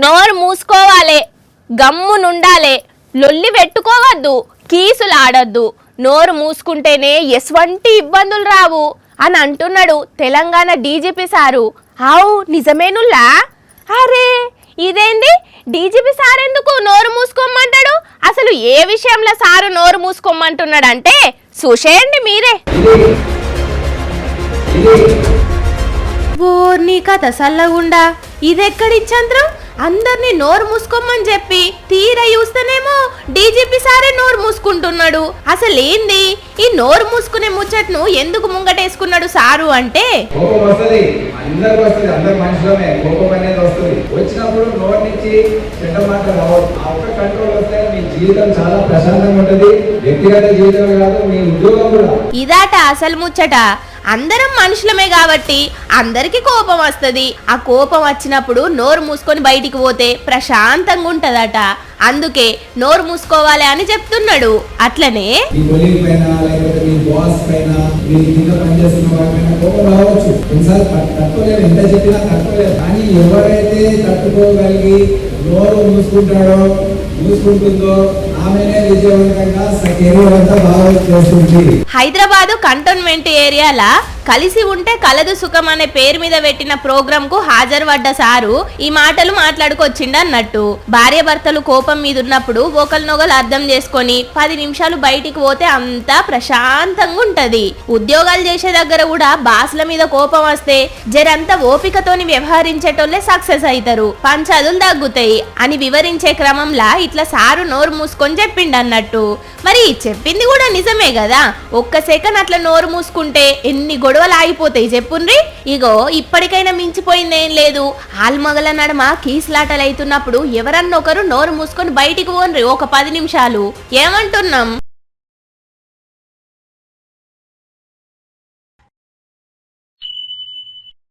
నోరు మూసుకోవాలి, గమ్మునుండాలి, లొల్లి పెట్టుకోవద్దు, కీసులు ఆడద్దు. నోరు మూసుకుంటేనే ఎటువంటి ఇబ్బందులు రావు అని అంటున్నాడు తెలంగాణ డీజీపీ సారు. ఆవు నిజమేనుల్లా? అరే ఇదేంది, డీజీపీ సార్ ఎందుకు నోరు మూసుకోమంటాడు? అసలు ఏ విషయంలో సారు నోరు మూసుకోమంటున్నాడంటే చూసేయండి మీరే. నీ కథ సల్లగుండా ఇదెక్కడిచ్చంద్రం? అందరినీ నోరు మూసుకోమని చెప్పి తీరా చూస్తేనేమో డీజీపీ సారే నోరు మూసుకుంటున్నాడు. అసలు ఏంది ఈ నోరు మూసుకునే ముచ్చట్ను ఎందుకు ముంగటేసుకున్నాడు సారు అంటే, ఇదాట అసలు ముచ్చట. అందరం మనుషులమే కాబట్టి అందరికి కోపం వస్తుంది. ఆ కోపం వచ్చినప్పుడు నోరు మూసుకొని బయటికి పోతే ప్రశాంతంగా ఉంటదట. అందుకే నోరు మూసుకోవాలి అని చెప్తున్నాడు. అట్లనే నోరు మూసుకుంటాడో మూసుకుంటుందో ఆమెనే విజయవంతంగా హైదరాబాదు కంటోన్మెంట్ ఏరియాల కలిసి ఉంటే కలదు సుఖం అనే పేరు మీద పెట్టిన ప్రోగ్రామ్ కు హాజరుపడ్డ సారు ఈ మాటలు మాట్లాడుకొచ్చిండు అన్నట్టు. భార్య భర్తలు కోపం మీద ఉన్నప్పుడు ఒకరినొకరు అర్థం చేసుకొని 10 నిమిషాలు బయటికి పోతే అంతా ప్రశాంతంగా ఉంటది. ఉద్యోగాలు చేసే దగ్గర కూడా బాసుల మీద కోపం వస్తే జరంతా ఓపికతోని వ్యవహరించేటోళ్ళే సక్సెస్ అవుతారు, పంచాదులు తగ్గుతాయి అని వివరించే క్రమంలో ఇట్లా సారు నోరు మూసుకొని చెప్పిండు అన్నట్టు. మరి చెప్పింది కూడా నిజమే కదా. ఒక్క సెకండ్ అట్లా నోరు మూసుకుంటే ఎన్ని గొడవలు ఆగిపోతాయి చెప్పుండ్రి. ఇగో ఇప్పటికైనా మించిపోయిందేం లేదు. ఆల్మగల నడమ కీసులాటలు అవుతున్నప్పుడు ఎవరన్నొకరు నోరు మూసుకొని బయటికి పోన్రి ఒక 10 నిమిషాలు. ఏమంటున్నాం?